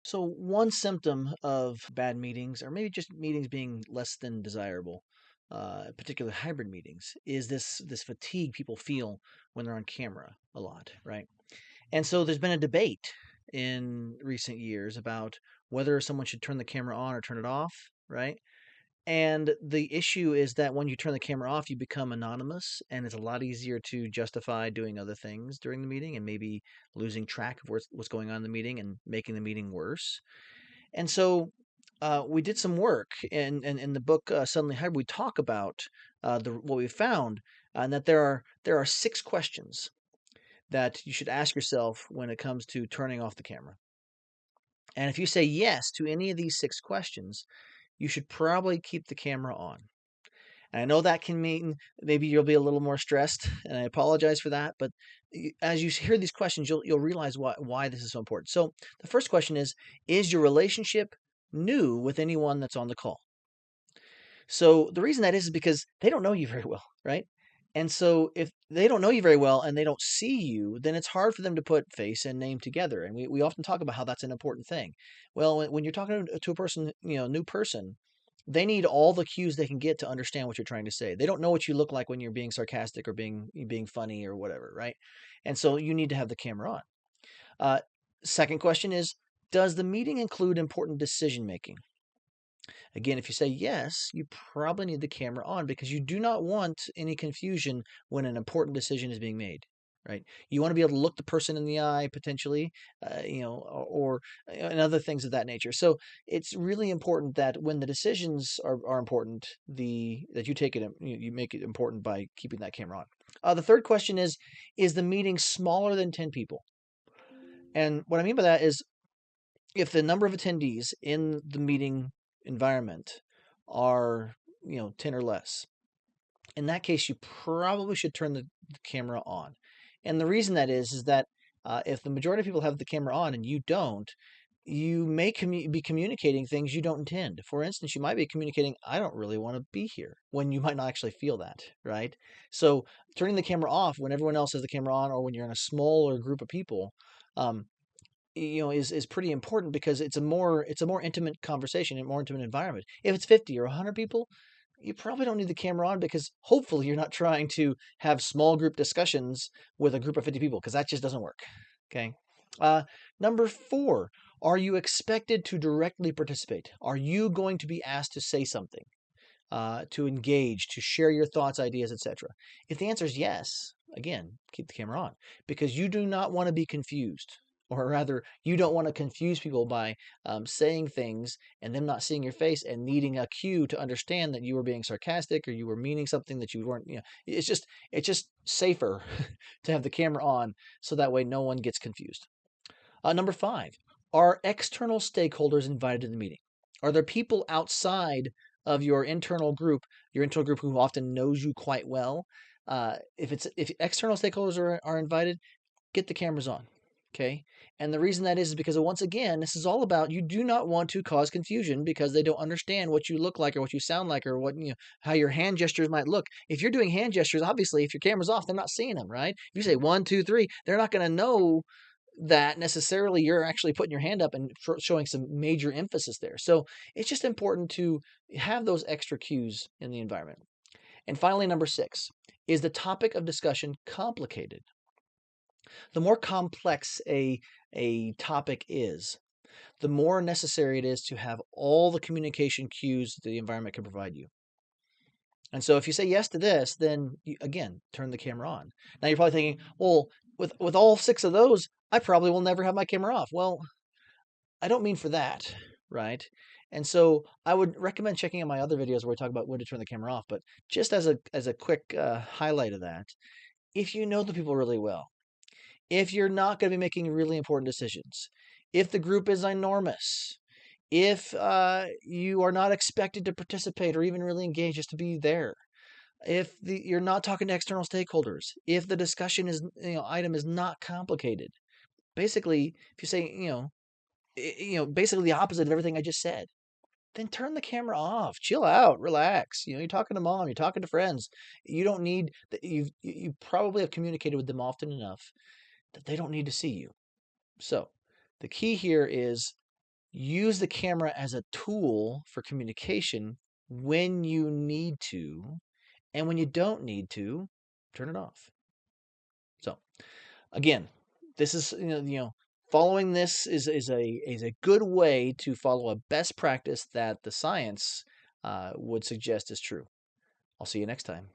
So one symptom of bad meetings, or maybe just meetings being less than desirable, particularly hybrid meetings, is this fatigue people feel when they're on camera a lot, right? And so there's been a debate in recent years about whether someone should turn the camera on or turn it off, right? And the issue is that when you turn the camera off, you become anonymous, and it's a lot easier to justify doing other things during the meeting and maybe losing track of what's going on in the meeting and making the meeting worse. And so we did some work in the book Suddenly Hybrid. We talk about what we found, and that there are 6 questions that you should ask yourself when it comes to turning off the camera. And if you say yes to any of these 6 questions, you should probably keep the camera on. And I know that can mean maybe you'll be a little more stressed, and I apologize for that. But as you hear these questions, you'll realize why this is so important. So the first question is your relationship new with anyone that's on the call? So the reason that is because they don't know you very well, right? And so if they don't know you very well and they don't see you, then it's hard for them to put face and name together. And we often talk about how that's an important thing. Well, when you're talking to a person, new person, they need all the cues they can get to understand what you're trying to say. They don't know what you look like when you're being sarcastic or being funny or whatever, right? And so you need to have the camera on. Uh, Second question is, does the meeting include important decision making? Again, if you say yes, you probably need the camera on because you do not want any confusion when an important decision is being made, right? You want to be able to look the person in the eye potentially, and other things of that nature. So it's really important that when the decisions are important, that you take it, you make it important by keeping that camera on. The third question is the meeting smaller than 10 people? And what I mean by that is if the number of attendees in the meeting environment are 10 or less, in that case you probably should turn the camera on. And the reason that is that if the majority of people have the camera on and you don't, you may be communicating things you don't intend. For instance, you might be communicating, I don't really want to be here, when you might not actually feel that, right? So turning the camera off when everyone else has the camera on, or when you're in a smaller group of people, um, is pretty important because it's a more intimate conversation, a more intimate environment. If it's 50 or 100 people, you probably don't need the camera on because hopefully you're not trying to have small group discussions with a group of 50 people because that just doesn't work. Okay. Uh, Number 4, are you expected to directly participate? Are you going to be asked to say something, to engage, to share your thoughts, ideas, etc.? If the answer is yes, again, keep the camera on because you do not want to be confused. Or rather, you don't want to confuse people by saying things and them not seeing your face and needing a cue to understand that you were being sarcastic or you were meaning something that you weren't. It's just safer to have the camera on so that way no one gets confused. Number 5, are external stakeholders invited to the meeting? Are there people outside of your internal group who often knows you quite well? If external stakeholders are invited, get the cameras on. Okay. And the reason that is because once again, this is all about you do not want to cause confusion because they don't understand what you look like or what you sound like or how your hand gestures might look. If you're doing hand gestures, obviously, if your camera's off, they're not seeing them, right? If you say 1, 2, 3, they're not going to know that necessarily you're actually putting your hand up and showing some major emphasis there. So it's just important to have those extra cues in the environment. And finally, number 6, is the topic of discussion complicated? The more complex a topic is, the more necessary it is to have all the communication cues that the environment can provide you. And so if you say yes to this, then you, again, turn the camera on. Now you're probably thinking, well, with all 6 of those, I probably will never have my camera off. Well, I don't mean for that, right? And so I would recommend checking out my other videos where I talk about when to turn the camera off. But just as a quick highlight of that, if you know the people really well, if you're not going to be making really important decisions, if the group is enormous, if you are not expected to participate or even really engage, just to be there, if you're not talking to external stakeholders, if the discussion item is not complicated, basically, if you say basically the opposite of everything I just said, then turn the camera off, chill out, relax. You're talking to mom, you're talking to friends. You don't need that. You probably have communicated with them often enough that they don't need to see you. So the key here is Use the camera as a tool for communication when you need to, and when you don't need to, turn it off. So, again, this is following this is a good way to follow a best practice that the science would suggest is true. I'll see you next time.